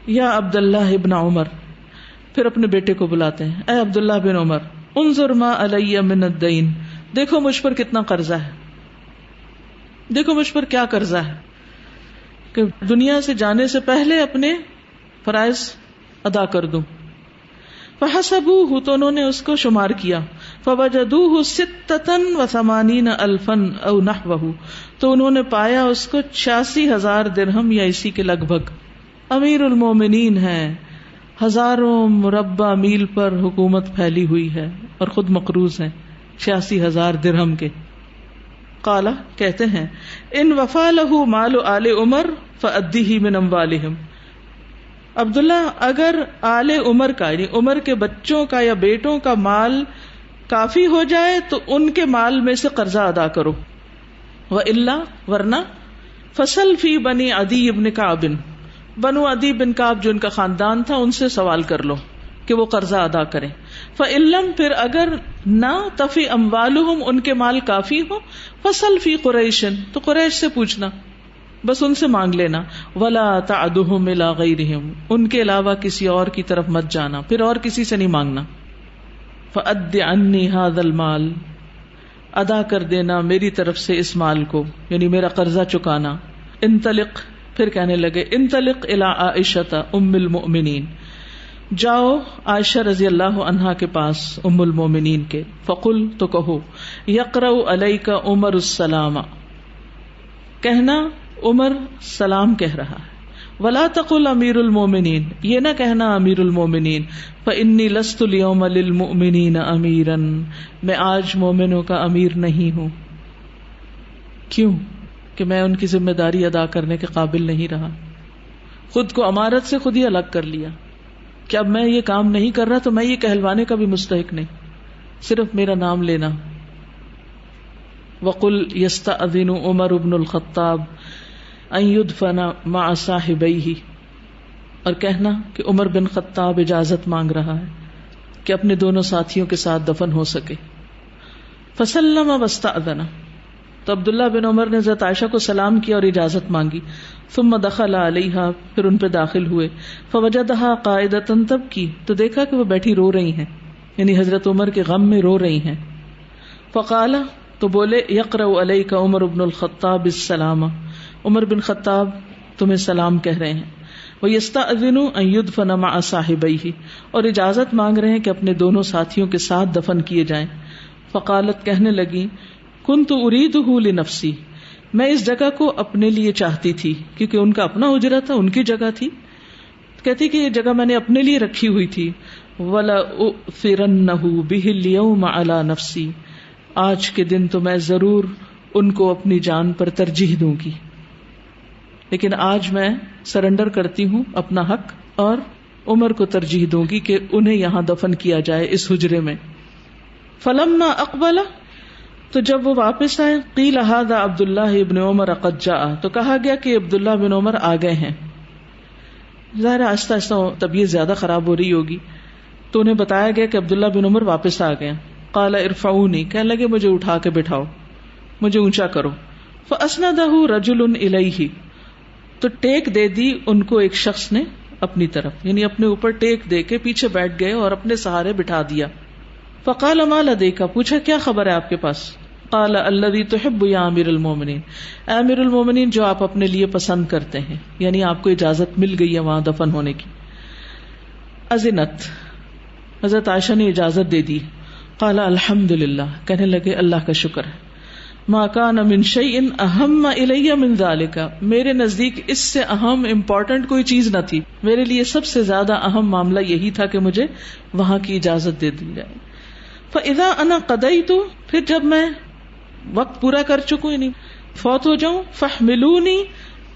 یا عبداللہ ابن عمر، پھر اپنے بیٹے کو بلاتے ہیں، اے عبداللہ بن عمر، انظر ما علی من الدین، دیکھو مجھ پر کتنا قرضہ ہے، دیکھو مجھ پر کیا قرضہ ہے، کہ دنیا سے جانے سے پہلے اپنے فرائض ادا کر دوں. فحسبوہ، تو انہوں نے اس کو شمار کیا، فوجدوہ 86,080,000 او نحوہ، تو انہوں نے پایا اس کو 86,000 درہم یا اسی کے لگ بھگ. امیر المومنین ہیں، ہزاروں مربع میل پر حکومت پھیلی ہوئی ہے اور خود مقروض ہیں 86,000 درہم کے. قال، کہتے ہیں، ان وفا لہ مال آل عمر فأدیہ من اموالہم، عبداللہ اگر آل عمر کا یعنی عمر کے بچوں کا یا بیٹوں کا مال کافی ہو جائے تو ان کے مال میں سے قرضہ ادا کرو. وإلا، ورنہ، فصل فی بنی عدی بن کعب، بنو عدی بن کعب جو ان کا خاندان تھا ان سے سوال کر لو کہ وہ قرضہ ادا کریں. فإن لم، پھر اگر نہ تفی اموالہم، ان کے مال کافی ہو، فصل فی قریش، تو قریش سے پوچھنا، بس ان سے مانگ لینا. ولا تعدہم الی غیرہم، ان کے علاوہ کسی اور کی طرف مت جانا، پھر اور کسی سے نہیں مانگنا. فأد عنی ھذا المال، ادا کر دینا میری طرف سے اس مال کو، یعنی میرا قرضہ چکانا. انطلق، پھر کہنے لگے، انطلق الی عائشۃ ام المؤمنین، جاؤ عائشہ رضی اللہ عنہا کے پاس، ام المومنین کے. فقل، تو کہو، یقرأ علیک عمر السلام، کہنا عمر سلام کہہ رہا ہے. ولا تقل امیر المومنین، یہ نہ کہنا امیر المومنین. فانی لست اليوم للمؤمنین امیرا، میں آج مومنوں کا امیر نہیں ہوں. کیوں؟ کہ میں ان کی ذمہ داری ادا کرنے کے قابل نہیں رہا، خود کو امارت سے خود ہی الگ کر لیا کہ اب میں یہ کام نہیں کر رہا تو میں یہ کہلوانے کا بھی مستحق نہیں، صرف میرا نام لینا. وقل یستأذن عمر بن الخطاب ان يدفن مع صاحبیہ، اور کہنا کہ عمر بن خطاب اجازت مانگ رہا ہے کہ اپنے دونوں ساتھیوں کے ساتھ دفن ہو سکے. فسلم واستأذن، تو عبداللہ بن عمر نے حضرت عائشہ کو سلام کیا اور اجازت مانگی. ثم دخل علیہا، پھر ان پہ داخل ہوئے. فوجدہا قائدۃ تبکی، تو دیکھا کہ وہ بیٹھی رو رہی ہیں، یعنی حضرت عمر کے غم میں رو رہی ہیں. فقال، تو بولے، یقرأ علیک عمر بن الخطاب السلام، عمر بن خطاب تمہیں سلام کہہ رہے ہیں. وَيَسْتَأْذِنُ أَن يُدْفَنَ مَعَ صَاحِبَيْهِ، اور اجازت مانگ رہے ہیں کہ اپنے دونوں ساتھیوں کے ساتھ دفن کیے جائیں. فقالت، کہنے لگی، كنت أريده لنفسي، میں اس جگہ کو اپنے لیے چاہتی تھی، کیونکہ ان کا اپنا حجرہ تھا، ان کی جگہ تھی. کہتی کہ یہ جگہ میں نے اپنے لیے رکھی ہوئی تھی. وَلَأُؤْثِرَنَّهُ بِهِ الْيَوْمَ عَلَى نَفْسِي، آج کے دن تو میں ضرور ان کو اپنی جان پر ترجیح دوں گی، لیکن آج میں سرنڈر کرتی ہوں اپنا حق اور عمر کو ترجیح دوں گی کہ انہیں یہاں دفن کیا جائے اس حجرے میں. فلما اقبل، تو جب وہ واپس آئے، قیل ھذا عبداللہ ابن عمر قد جاء، تو کہا گیا کہ عبداللہ بن عمر آ گئے ہیں. ظاہر آہستہ آہستہ طبیعت زیادہ خراب ہو رہی ہوگی، تو انہیں بتایا گیا کہ عبداللہ بن عمر واپس آ گئے. قال ارفعونی، کہنے لگے مجھے اٹھا کے بٹھاؤ، مجھے اونچا کرو. فاسندہ رجل الیہ، تو ٹیک دے دی ان کو ایک شخص نے اپنی طرف، یعنی اپنے اوپر ٹیک دے کے پیچھے بیٹھ گئے اور اپنے سہارے بٹھا دیا. فقال ما لدیک، پوچھا کیا خبر ہے آپ کے پاس. قال الذی تحب یا امیر المومنین، اے امیر المومنین جو آپ اپنے لیے پسند کرتے ہیں، یعنی آپ کو اجازت مل گئی ہے وہاں دفن ہونے کی. اذنت، حضرت عائشہ نے اجازت دے دی. قال الحمدللہ، کہنے لگے اللہ کا شکر ہے. ما کان من شیء اہم الی من ذلک، میرے نزدیک اس سے اہم امپورٹنٹ کوئی چیز نہ تھی، میرے لیے سب سے زیادہ اہم معاملہ یہی تھا کہ مجھے وہاں کی اجازت دے دی جائے. فاذا انا قضیت، پھر جب میں وقت پورا کر چکوں، یعنی فوت ہو جاؤں، فاحملونی،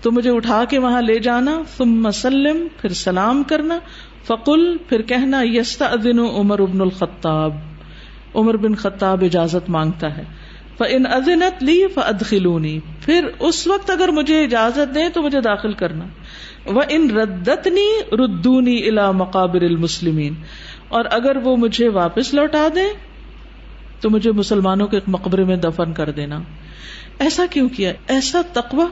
تو مجھے اٹھا کے وہاں لے جانا. ثم سلم، پھر سلام کرنا. فقل، پھر کہنا، یستأذن عمر بن الخطاب، عمر بن خطاب اجازت مانگتا ہے. فَإِنْ أَذِنَتْ لِي فَأَدْخِلُونِي، پھر اس وقت اگر مجھے اجازت دیں تو مجھے داخل کرنا. وَإِنْ رَدَّتْنِي رُدُّونِي إِلَى مَقَابِرِ الْمُسْلِمِينَ، اور اگر وہ مجھے واپس لوٹا دیں تو مجھے مسلمانوں کے ایک مقبرے میں دفن کر دینا. ایسا کیوں کیا؟ ایسا تقوی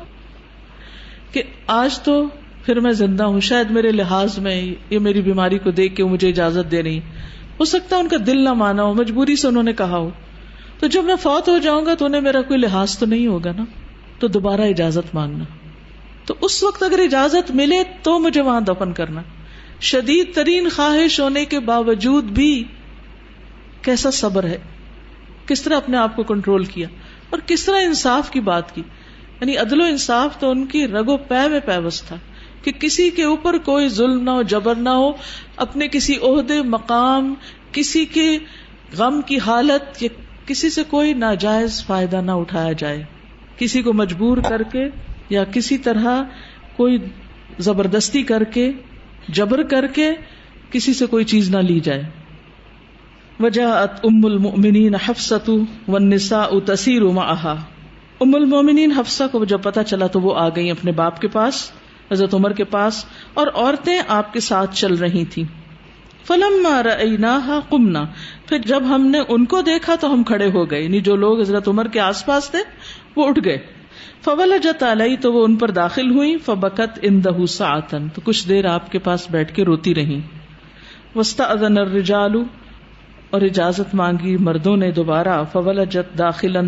کہ آج تو پھر میں زندہ ہوں، شاید میرے لحاظ میں یہ میری بیماری کو دیکھ کے مجھے اجازت دے رہی، ہو سکتا ہے ان کا دل نہ مانا ہو، مجبوری سے انہوں نے کہا ہو، تو جب میں فوت ہو جاؤں گا تو انہیں میرا کوئی لحاظ تو نہیں ہوگا نا، تو دوبارہ اجازت مانگنا، تو اس وقت اگر اجازت ملے تو مجھے وہاں دفن کرنا. شدید ترین خواہش ہونے کے باوجود بھی کیسا صبر ہے، کس طرح اپنے آپ کو کنٹرول کیا، اور کس طرح انصاف کی بات کی. یعنی عدل و انصاف تو ان کی رگ و پے میں پیوست تھا کہ کسی کے اوپر کوئی ظلم نہ ہو، جبر نہ ہو، اپنے کسی عہدے، مقام، کسی کے غم کی حالت یا کسی سے کوئی ناجائز فائدہ نہ اٹھایا جائے، کسی کو مجبور کر کے یا کسی طرح کوئی زبردستی کر کے، جبر کر کے کسی سے کوئی چیز نہ لی جائے. وجاءت ام المؤمنین حفصۃ والنساء تسیر معها. ام المؤمنین حفصہ کو جب پتہ چلا تو وہ آ گئیں اپنے باپ کے پاس، حضرت عمر کے پاس، اور عورتیں آپ کے ساتھ چل رہی تھیں. فلما رأیناها قمنا. پھر جب ہم نے ان کو دیکھا تو ہم کھڑے ہو گئے، یعنی جو لوگ حضرت عمر کے آس پاس تھے وہ اٹھ گئے. فولجت علی. تو وہ ان پر داخل ہوئی. فبکت عنده ساعتا. تو کچھ دیر آپ کے پاس بیٹھ کے روتی رہیں. واستأذن الرجال. اور اجازت مانگی مردوں نے دوبارہ. فولجت داخلا.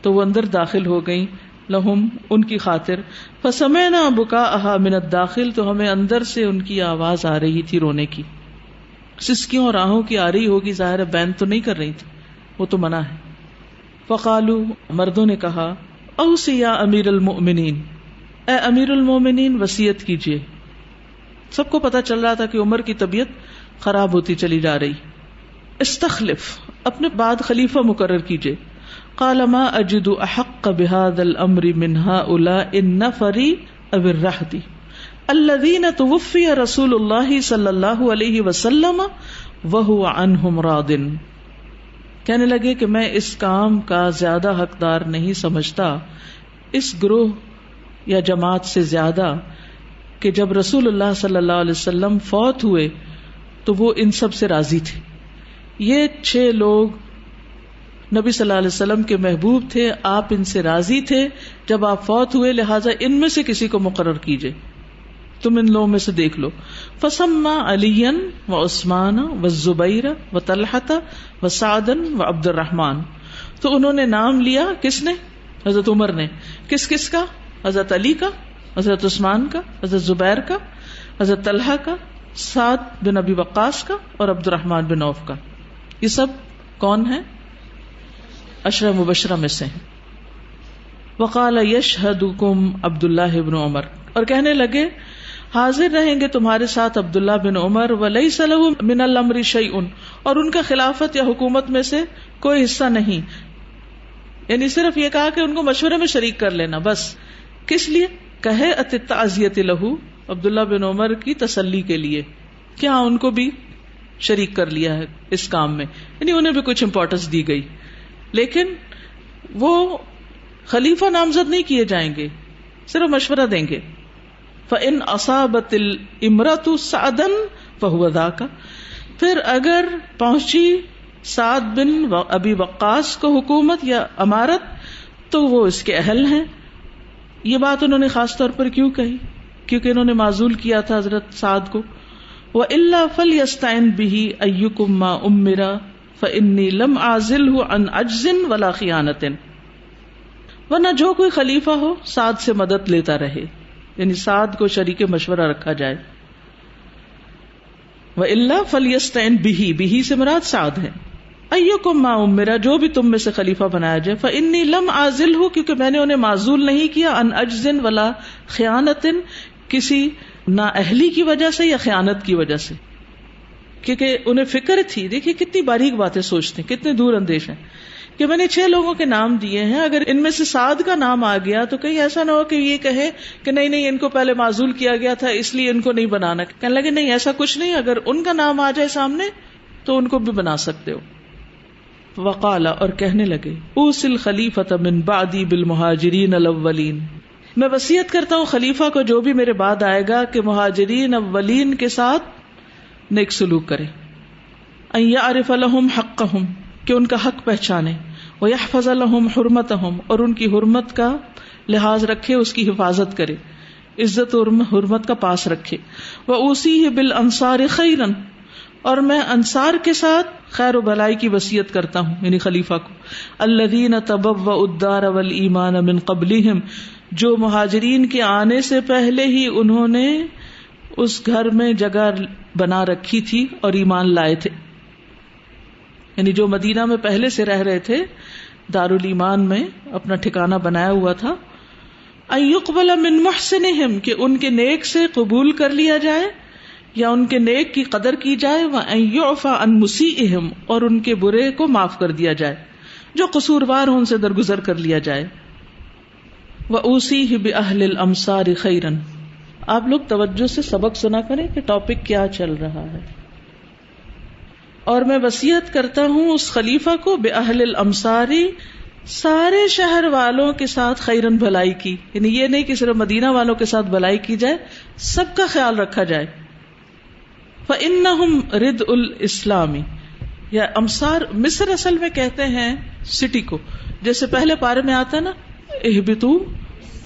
تو وہ اندر داخل ہو گئیں لہم ان کی خاطر. فسمعنا بکاءها من الداخل. تو ہمیں اندر سے ان کی آواز آ رہی تھی رونے کی، سسکیوں اور آہوں کی آ رہی ہوگی، ظاہر بین تو نہیں کر رہی تھی، وہ تو منع ہے. فقالو. مردوں نے کہا اوصی یا امیر المؤمنین. اے امیر المؤمنین وصیت کیجیے. سب کو پتا چل رہا تھا کہ عمر کی طبیعت خراب ہوتی چلی جا رہی. استخلف. اپنے بعد خلیفہ مقرر کیجیے. قال ما اجد احق بهذا الامر من هؤلاء النفر او الرهط الذين توفي رسول الله صلی اللہ علیہ وسلم وهو عنهم راض. کہنے لگے کہ میں اس کام کا زیادہ حقدار نہیں سمجھتا اس گروہ یا جماعت سے زیادہ کہ جب رسول اللہ صلی اللہ علیہ وسلم فوت ہوئے تو وہ ان سب سے راضی تھے. یہ 6 لوگ نبی صلی اللہ علیہ وسلم کے محبوب تھے، آپ ان سے راضی تھے جب آپ فوت ہوئے، لہٰذا ان میں سے کسی کو مقرر کیجئے، تم ان لوگوں میں سے دیکھ لو. فسمى عليا وعثمان والزبير وطلحة وسعدا وعبد الرحمن. تو انہوں نے نام لیا، کس نے؟ حضرت عمر نے. کس کس کا؟ حضرت علی کا، حضرت عثمان کا، حضرت زبیر کا، حضرت طلحہ کا، سعد بن ابی وقاص کا اور عبد الرحمن بن عوف کا. یہ سب کون ہیں؟ عشرہ مبشرہ میں سے ہیں. وقال یشہدکم عبداللہ بن عمر. اور کہنے لگے حاضر رہیں گے تمہارے ساتھ عبداللہ بن عمر. ولیس لہ من الامر شیء. اور ان کا خلافت یا حکومت میں سے کوئی حصہ نہیں. یعنی صرف یہ کہا کہ ان کو مشورے میں شریک کر لینا بس. کس لیے؟ کہے التعزیۃ لہ. عبداللہ بن عمر کی تسلی کے لیے کہ ہاں ان کو بھی شریک کر لیا ہے اس کام میں، یعنی انہیں بھی کچھ امپورٹنس دی گئی، لیکن وہ خلیفہ نامزد نہیں کیے جائیں گے، صرف مشورہ دیں گے. فَإِنْ أَصَابَتِ الْإِمْرَةُ سَعْدًا فَهُوَ ذَاكَ. پھر اگر پہنچی سعد بن ابی وقاص کو حکومت یا امارت تو وہ اس کے اہل ہیں. یہ بات انہوں نے خاص طور پر کیوں کہی؟ کیونکہ انہوں نے معزول کیا تھا حضرت سعد کو. وَإِلَّا فَلْيَسْتَعِنْ بِهِ أَيُّكُمْ مَا أُمِّرَ فَإِنِّي لَمْ أَعْزِلْهُ عَنْ عَجْزٍ وَلَا خِيَانَةٍ. ورنہ جو کوئی خلیفہ ہو سعد سے مدد لیتا رہے، یعنی سعد کو شریک مشورہ رکھا جائے. وَإِلَّا فَلْيَسْتَعِنْ بِهِ. بِهِ سے مراد سعد ہے. أَيُّكُمْ مَا أُمِّرَ. جو بھی تم میں سے خلیفہ بنایا جائے. فَإِنِّي لَمْ أَعْزِلْهُ. کیونکہ میں نے انہیں معزول نہیں کیا عن عجز ولا خیانت، کسی نااہلی کی وجہ سے یا خیانت کی وجہ سے، کیونکہ انہیں فکر تھی. دیکھیے کتنی باریک باتیں سوچتے ہیں، کتنے دور اندیش ہیں کہ میں نے 6 لوگوں کے نام دیے ہیں، اگر ان میں سے سعد کا نام آ گیا تو کہیں ایسا نہ ہو کہ یہ کہے کہ نہیں ان کو پہلے معزول کیا گیا تھا اس لیے ان کو نہیں بنانا. کہنے لگے نہیں ایسا کچھ نہیں، اگر ان کا نام آ جائے سامنے تو ان کو بھی بنا سکتے ہو. وقال. اور کہنے لگے اوصی الخلیفۃ من بعدی بالمہاجرین الاولین. میں وصیت کرتا ہوں خلیفہ کو جو بھی میرے بعد آئے گا کہ مہاجرین اولین کے ساتھ نیک سلوک کرے. ان یعرف لهم حقهم. کہ ان کا حق پہچانے. وَيَحْفَظَ لَهُمْ حُرْمَتَهُمْ. اور ان کی حرمت کا لحاظ رکھے، اس کی حفاظت کرے. عزت اور حرمت کا پاس رکھے. وَأُوصِيهِ بِالْأَنصَارِ خَيْرًا، اور میں انصار کے ساتھ خیر و بھلائی کی وصیت کرتا ہوں، یعنی خلیفہ کو. الذین تبوؤا الدار والایمان من قبلہم، جو مہاجرین کے آنے سے پہلے ہی انہوں نے اس گھر میں جگہ بنا رکھی تھی اور ایمان لائے تھے، یعنی جو مدینہ میں پہلے سے رہ رہے تھے، دارالایمان میں اپنا ٹھکانہ بنایا ہوا تھا. ان یقبل من محسنہم، کہ ان کے نیک سے قبول کر لیا جائے یا ان کے نیک کی قدر کی جائے. وان یعفى عن مسیئہم، اور ان کے برے کو معاف کر دیا جائے، جو قصوروار ہوں ان سے درگزر کر لیا جائے. وأوصیہ بأہل الامصار خیرا. آپ لوگ توجہ سے سبق سنا کریں کہ ٹاپک کیا چل رہا ہے. اور میں وصیت کرتا ہوں اس خلیفہ کو بأہل الامصار، سارے شہر والوں کے ساتھ خیرن بھلائی کی، یعنی یہ نہیں کہ صرف مدینہ والوں کے ساتھ بھلائی کی جائے، سب کا خیال رکھا جائے. فإنہم ردء الاسلام، یا امصار مصر اصل میں کہتے ہیں سٹی کو، جیسے پہلے پارے میں آتا نا اہبطوا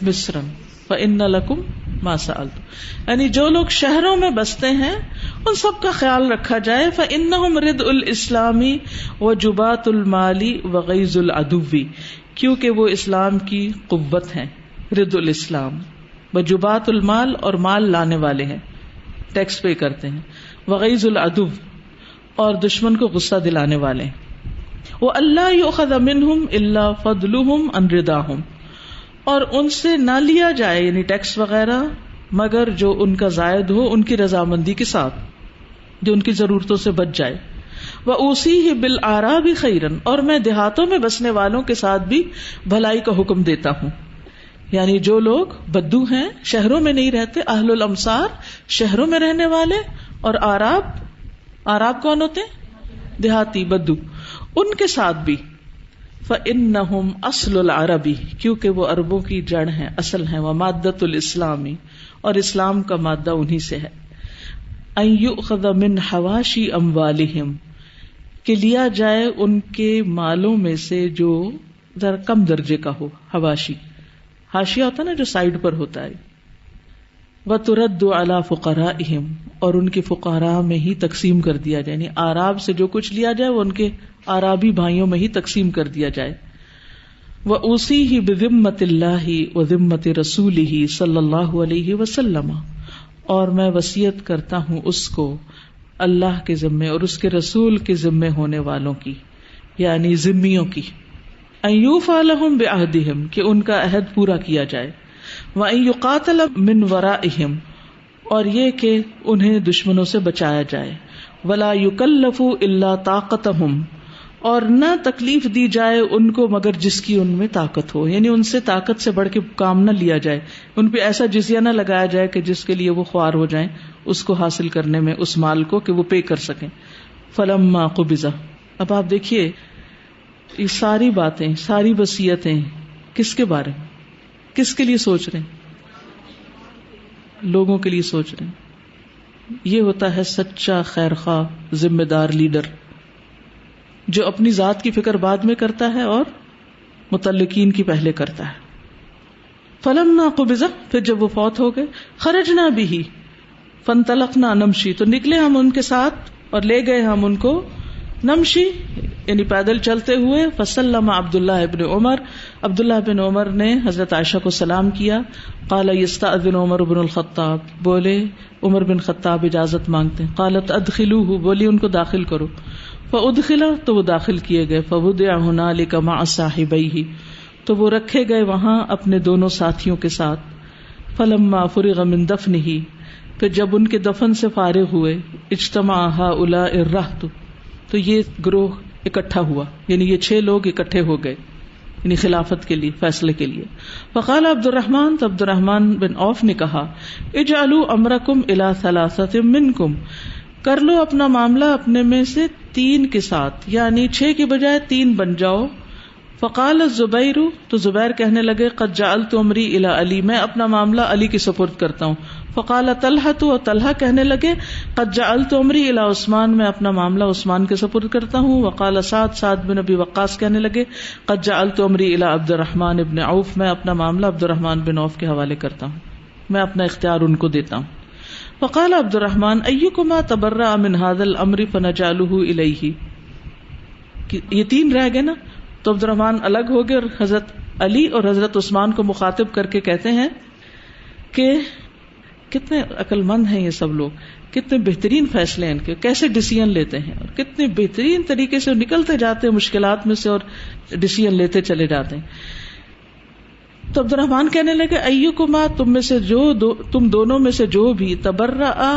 مصرا فإن لکم ما سألتم، یعنی جو لوگ شہروں میں بستے ہیں ان سب کا خیال رکھا جائے. فإنہم ردء الاسلام وجبات المال وغیظ العدو، کیونکہ وہ اسلام کی قوت ہیں. ردء الاسلام وجبات المال، اور مال لانے والے ہیں، ٹیکس پے کرتے ہیں. وغیظ العدو، اور دشمن کو غصہ دلانے والے ہیں. وَأَلَّا يُؤْخَذَ مِنْهُمْ إِلَّا فَضْلُهُمْ عَنْ رِضَاهُمْ، اور ان سے نہ لیا جائے یعنی ٹیکس وغیرہ مگر جو ان کا زائد ہو ان کی رضامندی کے ساتھ، جو ان کی ضرورتوں سے بچ جائے. وَأُوصِيهِ بِالْأَعْرَابِ خَيْرًا، اور میں دیہاتوں میں بسنے والوں کے ساتھ بھی بھلائی کا حکم دیتا ہوں. یعنی جو لوگ بدو ہیں، شہروں میں نہیں رہتے، اہل الامصار شہروں میں رہنے والے، اور آراب کون ہوتے ہیں؟ دیہاتی بدو، ان کے ساتھ بھی. فإنہم اصل العربی، کیونکہ وہ عربوں کی جڑ ہیں، اصل ہیں. ومادۃ الاسلامی، اور اسلام کا مادہ انہی سے ہے. ان یؤخذ من حواشی اموالہم، کہ لیا جائے ان کے مالوں میں سے جو ذرا کم درجے کا ہو. حواشی حاشیہ ہوتا نا جو سائڈ پر ہوتا ہے. وترد علی فقرائہم، اور ان کے فقراء میں ہی تقسیم کر دیا جائے، یعنی آراب سے جو کچھ لیا جائے وہ ان کے آرابی بھائیوں میں ہی تقسیم کر دیا جائے. وَأُوصِيهِ بِذِمَّةِ اللَّهِ وَذِمَّةِ رَسُولِهِ صلی اللہ علیہ وسلم، اور میں وصیت کرتا ہوں اس کو اللہ کے ذمے اور اس کے رسول کے ذمے ہونے والوں کی، یعنی ذمیوں کی. ان یوفی لہم بعہدہم، کہ ان کا عہد پورا کیا جائے. وان یقاتل من ورائہم، اور یہ کہ انہیں دشمنوں سے بچایا جائے. ولا یکلف الا طاقتہم، اور نہ تکلیف دی جائے ان کو مگر جس کی ان میں طاقت ہو، یعنی ان سے طاقت سے بڑھ کے کام نہ لیا جائے، ان پہ ایسا جزیہ نہ لگایا جائے کہ جس کے لیے وہ خوار ہو جائیں اس کو حاصل کرنے میں، اس مال کو کہ وہ پے کر سکیں. فلما قبض، اب آپ دیکھیے یہ ساری باتیں، ساری وصیتیں کس کے بارے میں، کس کے لیے سوچ رہے ہیں؟ لوگوں کے لیے سوچ رہے ہیں. یہ ہوتا ہے سچا خیر خواہ ذمہ دار لیڈر، جو اپنی ذات کی فکر بعد میں کرتا ہے اور متعلقین کی پہلے کرتا ہے. فلما قبض، پھر جب وہ فوت ہو گئے، خرجنا به فانطلقنا نمشی، تو نکلے ہم ان کے ساتھ اور لے گئے ہم ان کو نمشی یعنی پیدل چلتے ہوئے. فسلم عبداللہ ابن عمر، عبداللہ بن عمر نے حضرت عائشہ کو سلام کیا. قال یستأذن عمر بن الخطاب، بولے عمر بن خطاب اجازت مانگتے ہیں. قالت ادخلوہ، بولی ان کو داخل کرو. فادخل، تو وہ داخل کیے گئے. فوضع ہنالک مع صاحبیہ، تو وہ رکھے گئے وہاں اپنے دونوں ساتھیوں کے ساتھ. فلما فرغ من دفنہ، پھر جب ان کے دفن سے فارغ ہوئے. اجتمع ہؤلاء الرہط، تو یہ گروہ اکٹھا ہوا، یعنی یہ 6 لوگ اکٹھے ہو گئے، یعنی خلافت کے لیے، فیصلے کے لیے. فقال عبد الرحمن، تو عبد الرحمن بن عوف نے کہا اجعلوا امرکم الی 3 منکم، کر لو اپنا معاملہ اپنے میں سے 3 کے ساتھ، یعنی 6 کی بجائے 3 بن جاؤ. فقال الزبیر، تو زبیر کہنے لگے قد جعلت امری الی علی، میں اپنا معاملہ علی کی سپرد کرتا ہوں. فقال طلحہ، اور طلحہ کہنے لگے قد جعلت امری الی عثمان، میں اپنا معاملہ عثمان کے سپرد کرتا ہوں. وقال سعد، سعد بن ابی وقاص کہنے لگے قد جعلت امری الی عبد الرحمن بن عوف، میں اپنا معاملہ عبد الرحمن بن عوف کے حوالے کرتا ہوں. میں اپنا اختیار ان کو دیتا ہوں. فقال عبد الرحمن ایکما تبرأ من هذا الامر فنجعله الیہ. یہ تین رہ گئے نا, تو عبد الرحمن الگ ہو گئے اور حضرت علی اور حضرت عثمان کو مخاطب کر کے کہتے ہیں کہ کتنے عقل مند ہیں یہ سب لوگ, کتنے بہترین فیصلے ہیں ان کے, کیسے ڈیسیژن لیتے ہیں اور کتنے بہترین طریقے سے نکلتے جاتے ہیں مشکلات میں سے اور ڈیسیژن لیتے چلے جاتے ہیں. تو عبد الرحمن کہنے لگے ایکما تم دونوں میں سے جو بھی تبرأ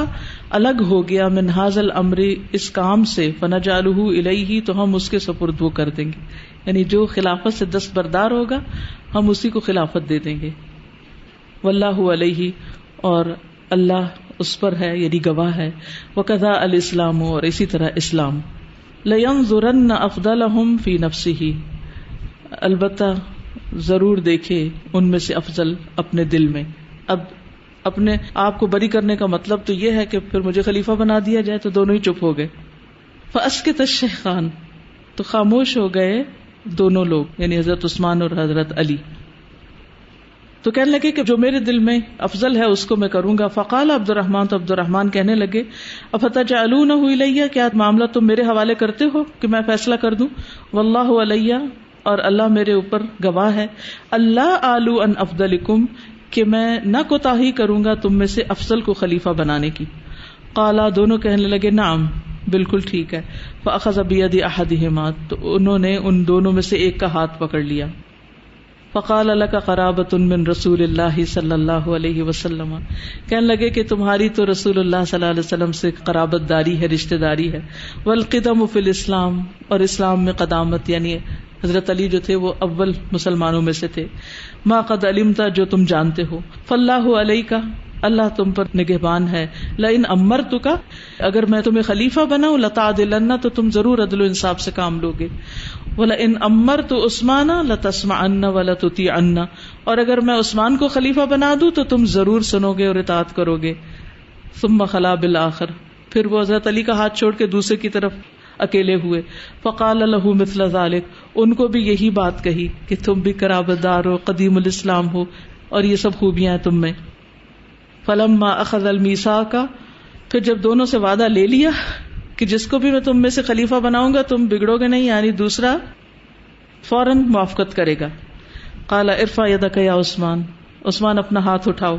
الگ ہو گیا من ھذا الامر اس کام سے فنجعلہ الیہ تو ہم اس کے سپرد وہ کر دیں گے, یعنی جو خلافت سے دستبردار ہوگا ہم اسی کو خلافت دے دیں گے. واللہ علیہ اور اللہ اس پر ہے یعنی گواہ ہے. وکذا الاسلام اور اسی طرح اسلام. لینظرن افضلہم فی نفسہ البتہ ضرور دیکھے ان میں سے افضل اپنے دل میں. اب اپنے آپ کو بری کرنے کا مطلب تو یہ ہے کہ پھر مجھے خلیفہ بنا دیا جائے, تو دونوں ہی چپ ہو گئے. فاسکت الشیخان تو خاموش ہو گئے دونوں لوگ یعنی حضرت عثمان اور حضرت علی. تو کہنے لگے کہ جو میرے دل میں افضل ہے اس کو میں کروں گا. فقال عبد الرحمن تو عبد الرحمن کہنے لگے افتجعلونہ الیہ کیا معاملہ تم میرے حوالے کرتے ہو کہ میں فیصلہ کر دوں. واللہ علیہ اور اللہ میرے اوپر گواہ ہے. اللہ آلو ان افضلکم کہ میں نہ کوتاہی کروں گا تم میں سے افضل کو خلیفہ بنانے کی. قالا دونوں کہنے لگے نعم بالکل ٹھیک ہے. فاخذ بید احدہما تو انہوں نے ان دونوں میں سے ایک کا ہاتھ پکڑ لیا. فقال لک قرابۃ من رسول اللہ صلی اللہ علیہ وسلم کہنے لگے کہ تمہاری تو رسول اللہ صلی اللہ علیہ وسلم سے قرابت داری ہے, رشتہ داری ہے. والقدم فی الاسلام اور اسلام میں قدامت یعنی حضرت علی جو تھے وہ اول مسلمانوں میں سے تھے. ما قد علمتا جو تم جانتے ہو. فاللہ علیک اللہ تم پر نگہبان ہے. لئن امرتک اگر میں تمہیں خلیفہ بناؤں لتعدلن تو تم ضرور عدل و انصاف سے کام لوگے. ولئن امرت عثمان لتسمعن ولتطیعن اور اگر میں عثمان کو خلیفہ بنا دوں تو تم ضرور سنو گے اور اطاعت کرو گے. ثم خلا بالآخر پھر وہ حضرت علی کا ہاتھ چھوڑ کے دوسرے کی طرف اکیلے ہوئے. فقال له مثل ذلك ان کو بھی یہی بات کہی کہ تم بھی قرابت دار ہو, قدیم الاسلام ہو اور یہ سب خوبیاں ہیں تم میں. فلما اخذ المیثاق پھر جب دونوں سے وعدہ لے لیا کہ جس کو بھی میں تم میں سے خلیفہ بناؤں گا تم بگڑو گے نہیں, یعنی دوسرا فوراً موافقت کرے گا. قال ارفع یدک یا عثمان عثمان اپنا ہاتھ اٹھاؤ.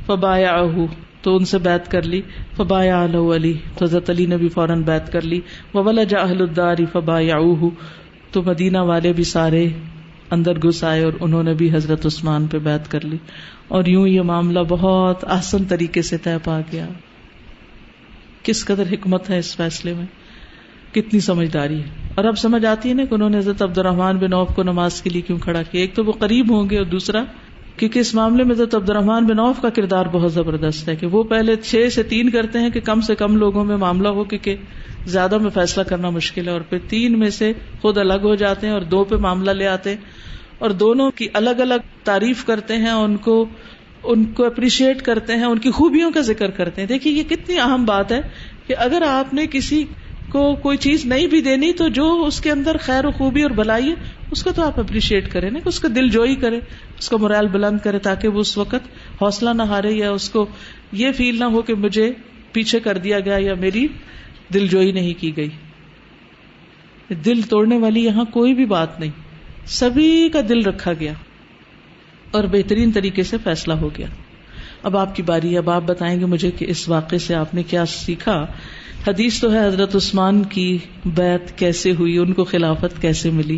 فبایعہ تو ان سے بیعت کر لی. فبایع له علی تو حضرت علی نے بھی فوراً بیعت کر لی. وولج اہل الدار فبایعوہ تو مدینہ والے بھی سارے اندر گھس آئے اور انہوں نے بھی حضرت عثمان پہ بیعت کر لی. اور یوں یہ معاملہ بہت آسان طریقے سے طے پا گیا. کس قدر حکمت ہے اس فیصلے میں, کتنی سمجھداری ہے. اور اب سمجھ آتی ہے نا کہ انہوں نے حضرت عبد الرحمن بن عوف کو نماز کے لیے کیوں کھڑا کیا. ایک تو وہ قریب ہوں گے اور دوسرا کیونکہ اس معاملے میں حضرت عبد الرحمن بن عوف کا کردار بہت زبردست ہے کہ وہ پہلے 6 سے 3 کرتے ہیں کہ کم سے کم لوگوں میں معاملہ ہو, کہ زیادہ میں فیصلہ کرنا مشکل ہے, اور پھر 3 میں سے خود الگ ہو جاتے ہیں اور 2 پہ معاملہ لے آتے ہیں اور دونوں کی الگ الگ تعریف کرتے ہیں, ان کو اپریشیٹ کرتے ہیں, ان کی خوبیوں کا ذکر کرتے ہیں. دیکھیے یہ کتنی اہم بات ہے کہ اگر آپ نے کسی کو کوئی چیز نہیں بھی دینی تو جو اس کے اندر خیر و خوبی اور بھلائی ہے اس کو تو آپ اپریشیٹ کریں نا, کہ اس کا دل جوئی کرے, اس کا morale بلند کرے تاکہ وہ اس وقت حوصلہ نہ ہارے یا اس کو یہ فیل نہ ہو کہ مجھے پیچھے کر دیا گیا یا میری دل جوئی نہیں کی گئی. دل توڑنے والی یہاں کوئی بھی بات نہیں, سبھی کا دل رکھا گیا اور بہترین طریقے سے فیصلہ ہو گیا. اب آپ کی باری ہے, اب آپ بتائیں گے مجھے کہ اس واقعے سے آپ نے کیا سیکھا. حدیث تو ہے حضرت عثمان کی بیعت کیسے ہوئی, ان کو خلافت کیسے ملی,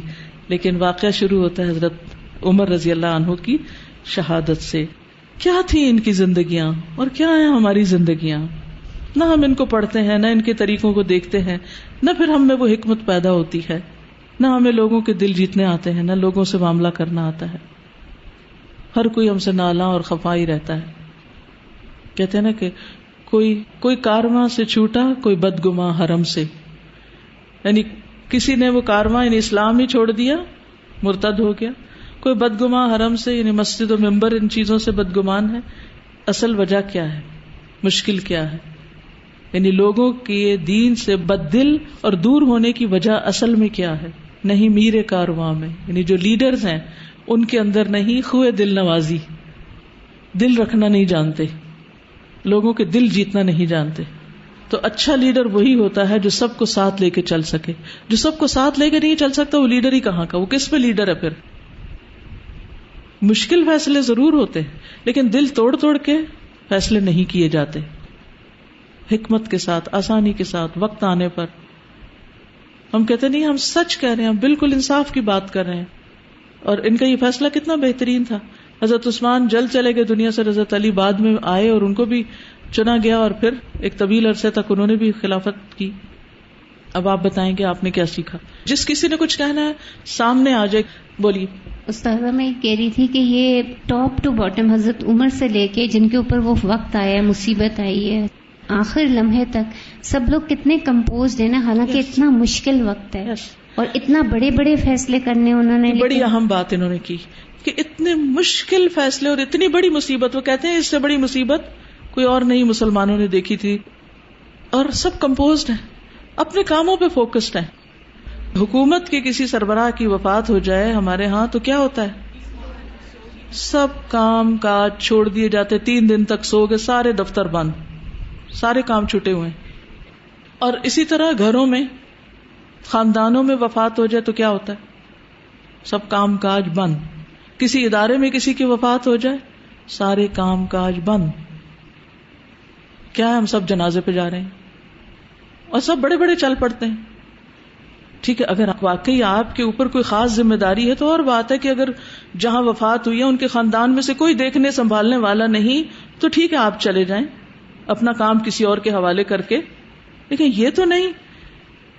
لیکن واقعہ شروع ہوتا ہے حضرت عمر رضی اللہ عنہ کی شہادت سے. کیا تھی ان کی زندگیاں اور کیا ہیں ہماری زندگیاں. نہ ہم ان کو پڑھتے ہیں, نہ ان کے طریقوں کو دیکھتے ہیں, نہ پھر ہم میں وہ حکمت پیدا ہوتی ہے, نہ ہمیں لوگوں کے دل جیتنے آتے ہیں, نہ لوگوں سے معاملہ کرنا آتا ہے. ہر کوئی ہم سے نالاں اور خفا ہی رہتا ہے. کہتے ہیں نا کہ کوئی کارواں سے چھوٹا, کوئی بدگماں حرم سے, یعنی کسی نے وہ کارواں یعنی اسلام ہی چھوڑ دیا, مرتد ہو گیا. کوئی بدگماں حرم سے یعنی مسجد و منبر ان چیزوں سے بدگمان ہے. اصل وجہ کیا ہے, مشکل کیا ہے, یعنی لوگوں کے دین سے بددل اور دور ہونے کی وجہ اصل میں کیا ہے. نہیں میر کارواں میں, یعنی جو لیڈرز ہیں ان کے اندر نہیں خوئے دل نوازی, دل رکھنا نہیں جانتے، لوگوں کے دل جیتنا نہیں جانتے. تو اچھا لیڈر وہی ہوتا ہے جو سب کو ساتھ لے کے چل سکے. جو سب کو ساتھ لے کے نہیں چل سکتا وہ لیڈر ہی کہاں کا، وہ کس پہ لیڈر ہے پھر. مشکل فیصلے ضرور ہوتے ہیں لیکن دل توڑ توڑ کے فیصلے نہیں کیے جاتے. حکمت کے ساتھ، آسانی کے ساتھ، وقت آنے پر. ہم کہتے نہیں ہم سچ کہہ رہے ہیں، ہم بالکل انصاف کی بات کر رہے ہیں. اور ان کا یہ فیصلہ کتنا بہترین تھا. حضرت عثمان جلد چلے گئے دنیا سے، حضرت علی بعد میں آئے اور ان کو بھی چنا گیا اور پھر ایک طویل عرصے تک انہوں نے بھی خلافت کی. اب آپ بتائیں کہ آپ نے کیا سیکھا. جس کسی نے کچھ کہنا ہے سامنے آ جائے، بولیے. استاذہ میں کہہ رہی تھی کہ یہ ٹاپ ٹو باٹم حضرت عمر سے لے کے جن کے اوپر وہ وقت آیا ہے، مصیبت آئی ہے، آخر لمحے تک سب لوگ کتنے کمپوزڈ ہیں نا، حالانکہ اتنا مشکل وقت ہے اور اتنا بڑے بڑے فیصلے کرنے انہوں نے. بڑی اہم بات انہوں نے کی کہ اتنے مشکل فیصلے اور اتنی بڑی مصیبت، وہ کہتے ہیں اس سے بڑی مصیبت کوئی اور نہیں مسلمانوں نے دیکھی تھی. اور سب کمپوزڈ ہیں، اپنے کاموں پہ فوکسڈ ہیں. حکومت کے کسی سربراہ کی وفات ہو جائے ہمارے ہاں تو کیا ہوتا ہے؟ سب کام کاج چھوڑ دیے جاتے، 3 دن تک سو گئے، سارے دفتر بند، سارے کام چھوٹے ہوئے. اور اسی طرح گھروں میں، خاندانوں میں وفات ہو جائے تو کیا ہوتا ہے؟ سب کام کاج بند. کسی ادارے میں کسی کی وفات ہو جائے سارے کام کاج بند. کیا ہے؟ ہم سب جنازے پہ جا رہے ہیں اور سب بڑے بڑے چل پڑتے ہیں. ٹھیک ہے، اگر واقعی آپ کے اوپر کوئی خاص ذمہ داری ہے تو اور بات ہے کہ اگر جہاں وفات ہوئی ہے ان کے خاندان میں سے کوئی دیکھنے سنبھالنے والا نہیں تو ٹھیک ہے آپ چلے جائیں اپنا کام کسی اور کے حوالے کر کے. لیکن یہ تو نہیں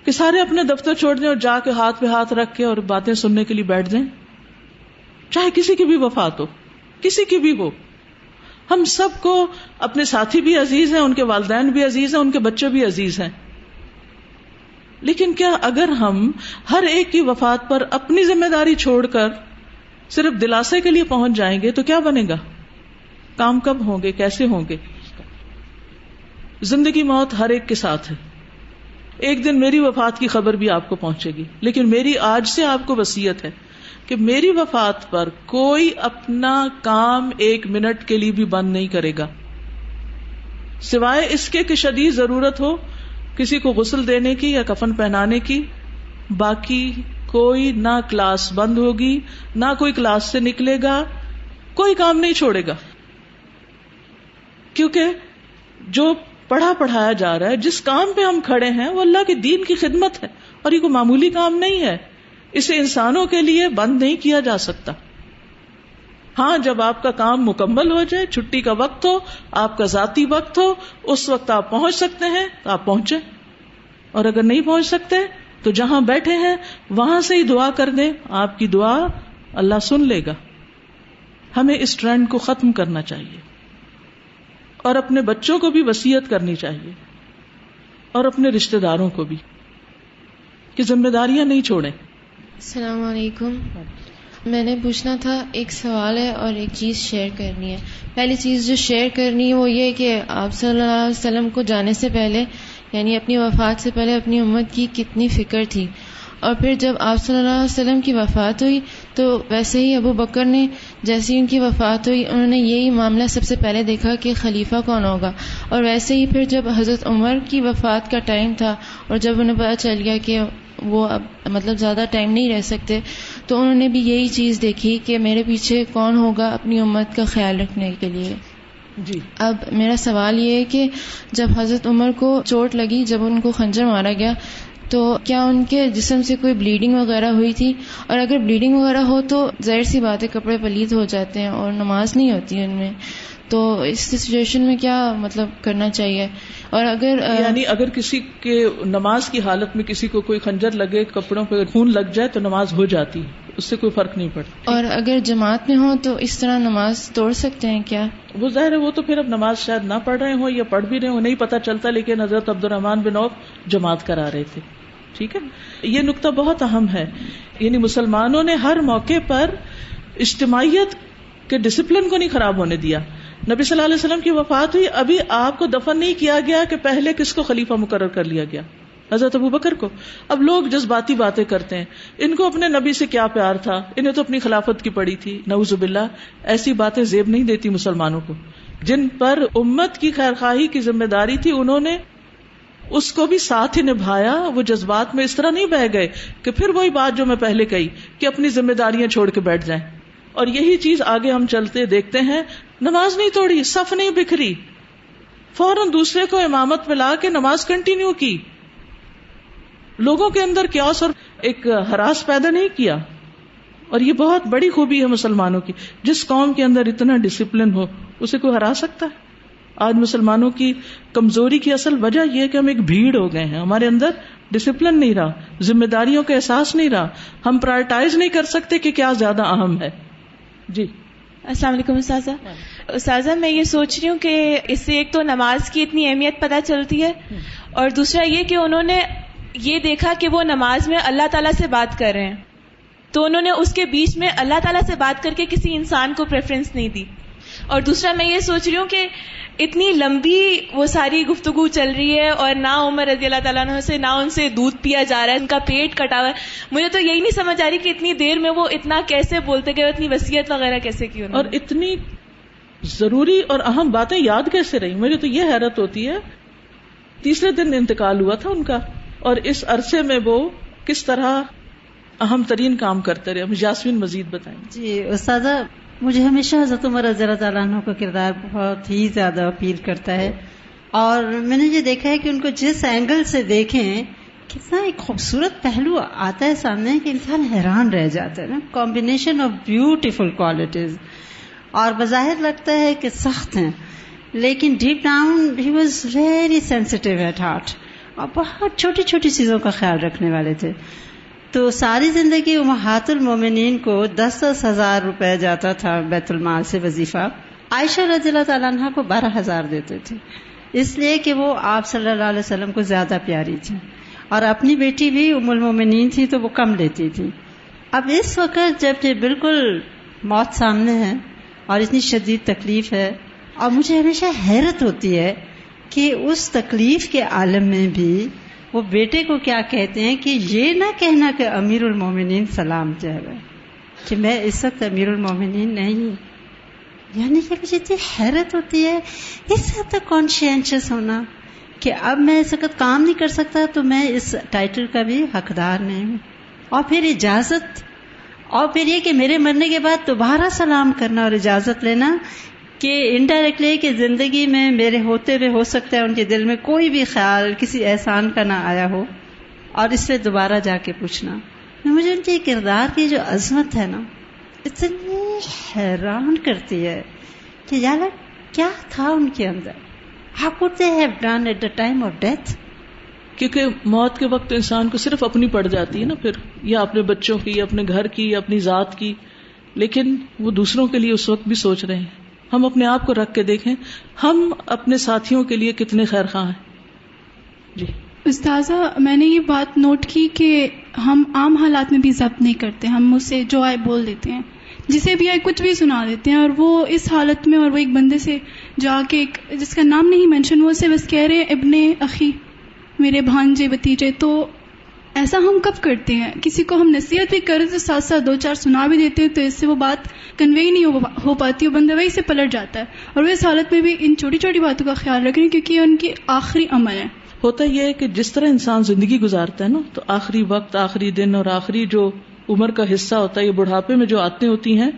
کہ سارے اپنے دفتر چھوڑ دیں اور جا کے ہاتھ پہ ہاتھ رکھ کے اور باتیں سننے کے لیے بیٹھ جائیں، چاہے کسی کی بھی وفات ہو، کسی کی بھی ہو. ہم سب کو اپنے ساتھی بھی عزیز ہیں، ان کے والدین بھی عزیز ہیں، ان کے بچے بھی عزیز ہیں. لیکن کیا اگر ہم ہر ایک کی وفات پر اپنی ذمہ داری چھوڑ کر صرف دلاسے کے لیے پہنچ جائیں گے تو کیا بنے گا؟ کام کب ہوں گے؟ کیسے ہوں گے؟ زندگی موت ہر ایک کے ساتھ ہے. ایک دن میری وفات کی خبر بھی آپ کو پہنچے گی، لیکن میری آج سے آپ کو وصیت ہے کہ میری وفات پر کوئی اپنا کام 1 منٹ کے لیے بھی بند نہیں کرے گا، سوائے اس کے کہ شدید ضرورت ہو کسی کو غسل دینے کی یا کفن پہنانے کی. باقی کوئی نہ کلاس بند ہوگی، نہ کوئی کلاس سے نکلے گا، کوئی کام نہیں چھوڑے گا. کیونکہ جو پڑھا پڑھایا جا رہا ہے، جس کام پہ ہم کھڑے ہیں وہ اللہ کے دین کی خدمت ہے اور یہ کوئی معمولی کام نہیں ہے. اسے انسانوں کے لیے بند نہیں کیا جا سکتا. ہاں جب آپ کا کام مکمل ہو جائے، چھٹی کا وقت ہو، آپ کا ذاتی وقت ہو، اس وقت آپ پہنچ سکتے ہیں تو آپ پہنچیں، اور اگر نہیں پہنچ سکتے تو جہاں بیٹھے ہیں وہاں سے ہی دعا کر دیں، آپ کی دعا اللہ سن لے گا. ہمیں اس ٹرینڈ کو ختم کرنا چاہیے اور اپنے بچوں کو بھی وصیت کرنی چاہیے اور اپنے رشتہ داروں کو بھی کہ ذمہ داریاں نہیں چھوڑیں. السلام علیکم. میں نے پوچھنا تھا، ایک سوال ہے اور ایک چیز شیئر کرنی ہے. پہلی چیز جو شیئر کرنی ہے وہ یہ کہ آپ صلی اللہ علیہ وسلم کو جانے سے پہلے، یعنی اپنی وفات سے پہلے اپنی امت کی کتنی فکر تھی، اور پھر جب آپ صلی اللہ علیہ وسلم کی وفات ہوئی تو ویسے ہی ابو بکر نے جیسے ان کی وفات ہوئی انہوں نے یہی معاملہ سب سے پہلے دیکھا کہ خلیفہ کون ہوگا. اور ویسے ہی پھر جب حضرت عمر کی وفات کا ٹائم تھا اور جب انہیں پتہ چل گیا کہ وہ اب مطلب زیادہ ٹائم نہیں رہ سکتے، تو انہوں نے بھی یہی چیز دیکھی کہ میرے پیچھے کون ہوگا اپنی امت کا خیال رکھنے کے لیے. جی اب میرا سوال یہ ہے کہ جب حضرت عمر کو چوٹ لگی، جب ان کو خنجر مارا گیا، تو کیا ان کے جسم سے کوئی بلیڈنگ وغیرہ ہوئی تھی؟ اور اگر بلیڈنگ وغیرہ ہو تو ظاہر سی بات ہے کپڑے پلید ہو جاتے ہیں اور نماز نہیں ہوتی ان میں، تو اس سچویشن میں کیا مطلب کرنا چاہیے؟ اور اگر یعنی اگر کسی کے نماز کی حالت میں کسی کو کوئی خنجر لگے، کپڑوں پہ خون لگ جائے تو نماز ہو جاتی، اس سے کوئی فرق نہیں پڑتا. اور اگر جماعت میں ہو تو اس طرح نماز توڑ سکتے ہیں کیا؟ وہ ظاہر ہے وہ تو پھر اب نماز شاید نہ پڑھ رہے ہوں یا پڑھ بھی رہے ہوں، نہیں پتہ چلتا، لیکن حضرت عبد الرحمن بن عوف جماعت کرا رہے تھے. ٹھیک ہے، یہ نقطہ بہت اہم ہے. یعنی مسلمانوں نے ہر موقع پر اجتماعیت کے ڈسپلن کو نہیں خراب ہونے دیا. نبی صلی اللہ علیہ وسلم کی وفات ہوئی، ابھی آپ کو دفن نہیں کیا گیا کہ پہلے کس کو خلیفہ مقرر کر لیا گیا. حضرت ابو بکر کو. اب لوگ جذباتی باتیں کرتے ہیں, ان کو اپنے نبی سے کیا پیار تھا, انہیں تو اپنی خلافت کی پڑی تھی. نعوذ باللہ, ایسی باتیں زیب نہیں دیتی مسلمانوں کو. جن پر امت کی خیرخواہی کی ذمہ داری تھی انہوں نے اس کو بھی ساتھ ہی نبھایا. وہ جذبات میں اس طرح نہیں بہہ گئے کہ پھر وہی بات جو میں پہلے کہی کہ اپنی ذمہ داریاں چھوڑ کے بیٹھ جائیں. اور یہی چیز آگے ہم چلتے دیکھتے ہیں, نماز نہیں توڑی, صف نہیں بکھری, فوراً دوسرے کو امامت میں لا کے نماز کنٹینیو کی. لوگوں کے اندر کیوس اور ایک ہراس پیدا نہیں کیا. اور یہ بہت بڑی خوبی ہے مسلمانوں کی. جس قوم کے اندر اتنا ڈسپلن ہو اسے کوئی ہرا سکتا ہے؟ آج مسلمانوں کی کمزوری کی اصل وجہ یہ ہے کہ ہم ایک بھیڑ ہو گئے ہیں. ہمارے اندر ڈسپلن نہیں رہا, ذمہ داریوں کا احساس نہیں رہا, ہم پرائرٹائز نہیں کر سکتے کہ کیا زیادہ اہم ہے. جی السلام علیکم استاذہ. استاذہ میں یہ سوچ رہی ہوں کہ اس سے ایک تو نماز کی اتنی اہمیت پتہ چلتی ہے, اور دوسرا یہ کہ انہوں نے یہ دیکھا کہ وہ نماز میں اللہ تعالیٰ سے بات کر رہے ہیں, تو انہوں نے اس کے بیچ میں اللہ تعالیٰ سے بات کر کے کسی انسان کو پریفرنس نہیں دی. اور دوسرا میں یہ سوچ رہی ہوں کہ اتنی لمبی وہ ساری گفتگو چل رہی ہے, اور نہ عمر رضی اللہ تعالیٰ عنہ سے نہ ان سے دودھ پیا جا رہا ہے, ان کا پیٹ کٹا ہوا ہے. مجھے تو یہی نہیں سمجھ آ رہی کہ اتنی دیر میں وہ اتنا کیسے بولتے گئے, اتنی وصیت وغیرہ کیسے کی, اور اتنی ضروری اور اہم باتیں یاد کیسے رہی. مجھے تو یہ حیرت ہوتی ہے, تیسرے دن انتقال ہوا تھا ان کا, اور اس عرصے میں وہ کس طرح اہم ترین کام کرتے رہے. یاسمین مزید بتائیں. جی استاذہ, مجھے ہمیشہ حضرت عمر رضی اللہ تعالیٰ عنہ کا کردار بہت ہی زیادہ اپیل کرتا ہے, اور میں نے یہ دیکھا ہے کہ ان کو جس اینگل سے دیکھیں کتنا ایک خوبصورت پہلو آتا ہے سامنے کہ انسان حیران رہ جاتا ہے نا. کمبینیشن آف بیوٹیفل کوالٹیز, اور بظاہر لگتا ہے کہ سخت ہیں, لیکن deep down he was very sensitive at heart, اور بہت چھوٹی چھوٹی چیزوں کا خیال رکھنے والے تھے. تو ساری زندگی امہات المومنین کو 10,000 روپے جاتا تھا بیت المال سے وظیفہ. عائشہ رضی اللہ تعالیٰ عنہ کو 12,000 دیتے تھے, اس لیے کہ وہ آپ صلی اللہ علیہ وسلم کو زیادہ پیاری تھی, اور اپنی بیٹی بھی ام المومنین تھی تو وہ کم لیتی تھی. اب اس وقت جب یہ بالکل موت سامنے ہے اور اتنی شدید تکلیف ہے, اور مجھے ہمیشہ حیرت ہوتی ہے کہ اس تکلیف کے عالم میں بھی وہ بیٹے کو کیا کہتے ہیں کہ یہ نہ کہنا کہ امیر المومنین سلام جائے, کہ میں اس وقت امیر المومنین نہیں. یعنی کہ مجھے اتنی حیرت ہوتی ہے اس حد تک کانشینشیس ہونا کہ اب میں اس وقت کام نہیں کر سکتا تو میں اس ٹائٹل کا بھی حقدار نہیں ہوں. اور پھر اجازت, اور پھر یہ کہ میرے مرنے کے بعد دوبارہ سلام کرنا اور اجازت لینا کہ انڈائریکٹلی کہ زندگی میں میرے ہوتے ہوئے ہو سکتا ہے ان کے دل میں کوئی بھی خیال کسی احسان کا نہ آیا ہو, اور اس پہ دوبارہ جا کے پوچھنا. مجھے ان کے کردار کی جو عظمت ہے نا اتنی حیران کرتی ہے کہ یار کیا تھا ان کے اندر. How could they have done at the time of death? کیونکہ موت کے وقت انسان کو صرف اپنی پڑ جاتی ہے نا, پھر یا اپنے بچوں کی, یا اپنے گھر کی, یا اپنی ذات کی, لیکن وہ دوسروں کے لیے اس وقت بھی سوچ رہے ہیں. ہم اپنے آپ کو رکھ کے دیکھیں, ہم اپنے ساتھیوں کے لیے کتنے خیر خواہ ہیں. جی استاذہ, میں نے یہ بات نوٹ کی کہ ہم عام حالات میں بھی ضبط نہیں کرتے, ہم اسے جو آئے بول دیتے ہیں, جسے بھی آئے کچھ بھی سنا دیتے ہیں, اور وہ اس حالت میں, اور وہ ایک بندے سے جا کے جس کا نام نہیں مینشن, وہ اسے بس کہہ رہے ہیں ابن اخی, میرے بھانجے بتیجے. تو ایسا ہم کب کرتے ہیں؟ کسی کو ہم نصیحت بھی کریں تو ساتھ ساتھ 2-4 سنا بھی دیتے ہیں, تو اس سے وہ بات کنوے نہیں ہو پاتی, وہ بندہ وہی سے پلٹ جاتا ہے. اور وہ اس حالت میں بھی ان چھوٹی چھوٹی باتوں کا خیال رکھ رہے ہیں کیونکہ یہ ان کی آخری عمل ہے. ہوتا یہ ہے کہ جس طرح انسان زندگی گزارتا ہے نا, تو آخری وقت, آخری دن اور آخری جو عمر کا حصہ ہوتا ہے, یہ بڑھاپے میں جو آتے ہوتی ہیں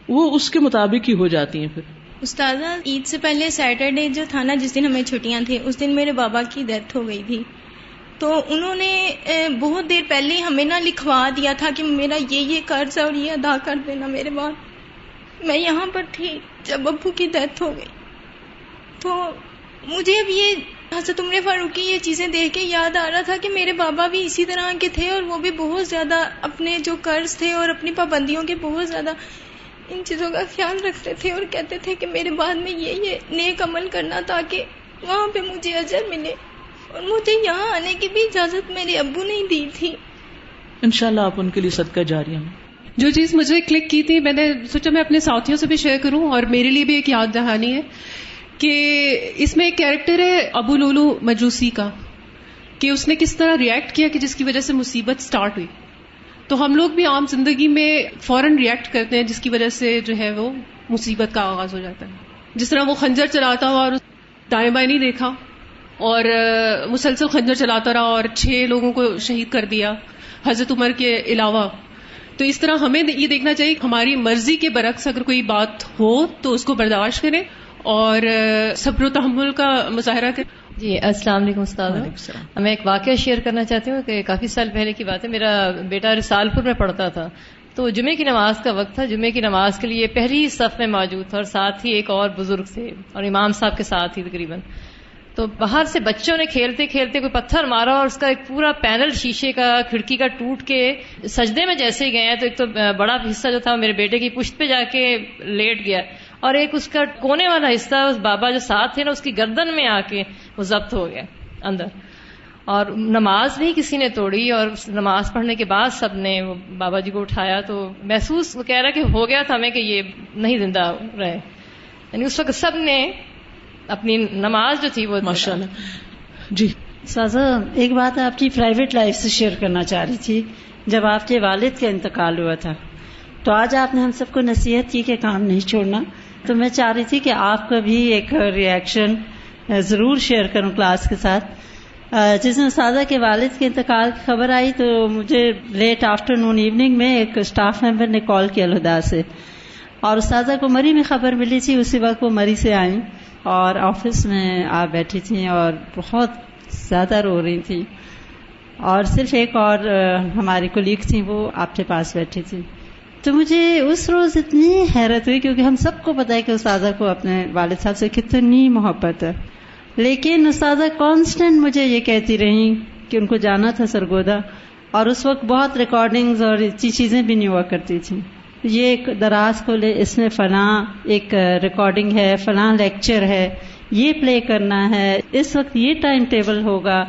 وہ اس کے مطابق ہی ہو جاتی ہیں. پھر استاذہ, عید سے پہلے سیٹرڈے جو تھا نا, جس دن ہمیں چھٹیاں تھیں, اس دن میرے بابا کی ڈیتھ ہو گئی تھی. تو انہوں نے بہت دیر پہلے ہمیں نا لکھوا دیا تھا کہ میرا یہ قرض ہے اور یہ ادا کر دینا میرے بعد. میں یہاں پر تھی جب ابو کی ڈیتھ ہو گئی, تو مجھے اب یہ حضرت عمر فاروق کی یہ چیزیں دیکھ کے یاد آ رہا تھا کہ میرے بابا بھی اسی طرح کے تھے, اور وہ بھی بہت زیادہ اپنے جو قرض تھے اور اپنی پابندیوں کے بہت زیادہ ان چیزوں کا خیال رکھتے تھے, اور کہتے تھے کہ میرے بعد میں یہ نیک عمل کرنا تاکہ وہاں پہ مجھے اجر ملے. اور مجھے یہاں آنے کی بھی اجازت میرے ابو نے دی تھی. انشاءاللہ آپ ان کے لیے صدقہ جاریہ میں. جو چیز مجھے کلک کی تھی, میں نے سوچا میں اپنے ساتھیوں سے بھی شیئر کروں, اور میرے لیے بھی ایک یاد دہانی ہے کہ اس میں ایک کیریکٹر ہے ابو لولو مجوسی کا. کہ اس نے کس طرح ریئیکٹ کیا کہ جس کی وجہ سے مصیبت سٹارٹ ہوئی. تو ہم لوگ بھی عام زندگی میں فوراً ریئیکٹ کرتے ہیں جس کی وجہ سے جو ہے وہ مصیبت کا آغاز ہو جاتا ہے. جس طرح وہ خنجر چلاتا ہوا اور دائیں بائیں نہیں دیکھا اور مسلسل خنجر چلاتا رہا اور 6 لوگوں کو شہید کر دیا حضرت عمر کے علاوہ. تو اس طرح ہمیں یہ دیکھنا چاہیے کہ ہماری مرضی کے برعکس اگر کوئی بات ہو تو اس کو برداشت کریں اور صبر و تحمل کا مظاہرہ کریں. جی السلام علیکم استاد. میں ایک واقعہ شیئر کرنا چاہتی ہوں کہ کافی سال پہلے کی بات ہے. میرا بیٹا رسال پور میں پڑھتا تھا تو جمعے کی نماز کا وقت تھا. جمعے کی نماز کے لیے پہلی صف میں موجود تھا اور ساتھ ہی ایک اور بزرگ تھے اور امام صاحب کے ساتھ ہی تقریباً. تو باہر سے بچوں نے کھیلتے کھیلتے کوئی پتھر مارا اور اس کا ایک پورا پینل شیشے کا کھڑکی کا ٹوٹ کے سجدے میں جیسے ہی گئے ہیں تو ایک تو بڑا حصہ جو تھا میرے بیٹے کی پشت پہ جا کے لیٹ گیا اور ایک اس کا کونے والا حصہ اس بابا جو ساتھ تھے نا اس کی گردن میں آ کے وہ ضبط ہو گیا اندر. اور نماز بھی کسی نے توڑی اور نماز پڑھنے کے بعد سب نے وہ بابا جی کو اٹھایا تو محسوس وہ کہہ رہا کہ ہو گیا تھا ہمیں کہ یہ نہیں زندہ رہے. یعنی اس وقت سب نے اپنی نماز جو تھی وہ ماشاءاللہ. جی سازا ایک بات آپ کی پرائیویٹ لائف سے شیئر کرنا چاہ رہی تھی. جب آپ کے والد کا انتقال ہوا تھا تو آج آپ نے ہم سب کو نصیحت کی کہ کام نہیں چھوڑنا. تو میں چاہ رہی تھی کہ آپ کا بھی ایک ریئیکشن ضرور شیئر کروں کلاس کے ساتھ. جس دن استاذہ کے والد کے انتقال کی خبر آئی تو مجھے لیٹ آفٹر نون ایوننگ میں ایک اسٹاف ممبر نے کال کیا الہدا سے اور استاذہ کو مری میں خبر ملی تھی. اسی وقت وہ مری سے آئیں اور آفس میں آپ بیٹھی تھیں اور بہت زیادہ رو رہی تھیں اور صرف ایک اور ہماری کولیگ تھیں وہ آپ کے پاس بیٹھی تھی. تو مجھے اس روز اتنی حیرت ہوئی کیونکہ ہم سب کو پتا ہے کہ استاذہ کو اپنے والد صاحب سے کتنی محبت ہے, لیکن استاذہ کانسٹنٹ مجھے یہ کہتی رہیں کہ ان کو جانا تھا سرگودا اور اس وقت بہت ریکارڈنگز اور اتنی چیزیں بھی نہیں ہوا کرتی تھیں. یہ ایک دراز کو لے اس میں فلاں ایک ریکارڈنگ ہے, فلاں لیکچر ہے, یہ پلے کرنا ہے, اس وقت یہ ٹائم ٹیبل ہوگا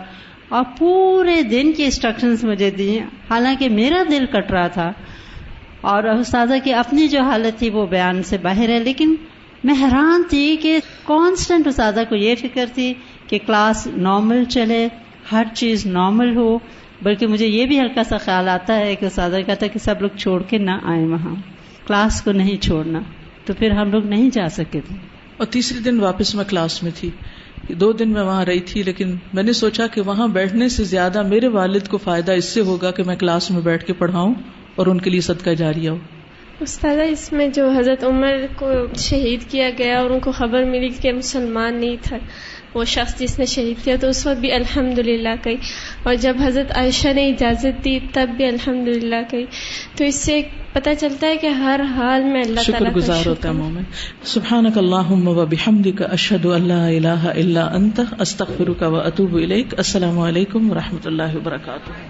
اور پورے دن کی انسٹرکشنز مجھے دی. حالانکہ میرا دل کٹ رہا تھا اور استاذہ کی اپنی جو حالت تھی وہ بیان سے باہر ہے, لیکن میں حیران تھی کہ کانسٹنٹ استاذہ کو یہ فکر تھی کہ کلاس نارمل چلے, ہر چیز نارمل ہو. بلکہ مجھے یہ بھی ہلکا سا خیال آتا ہے کہ استاذہ کہتا کہ سب لوگ چھوڑ کے نہ آئیں, وہاں کلاس کو نہیں چھوڑنا. تو پھر ہم لوگ نہیں جا سکے تھے. اور تیسرے دن واپس میں کلاس میں تھی. 2 دن میں وہاں رہی تھی, لیکن میں نے سوچا کہ وہاں بیٹھنے سے زیادہ میرے والد کو فائدہ اس سے ہوگا کہ میں کلاس میں بیٹھ کے پڑھاؤں اور ان کے لیے صدقہ جاریہ ہو. استاذہ اس میں جو حضرت عمر کو شہید کیا گیا اور ان کو خبر ملی کہ مسلمان نہیں تھا وہ شخص جس نے شہید کیا, تو اس وقت بھی الحمدللہ کہی, اور جب حضرت عائشہ نے اجازت دی تب بھی الحمدللہ کہی. تو اس سے پتہ چلتا ہے کہ ہر حال میں اللہ تعالیٰ شکر گزار ہوتا ہے مومن. سبحانک اللہم و بحمدک اشہد ان لا الہ الا انت استغفرک و اتوب الیک. السلام علیکم و رحمۃ اللہ وبرکاتہ.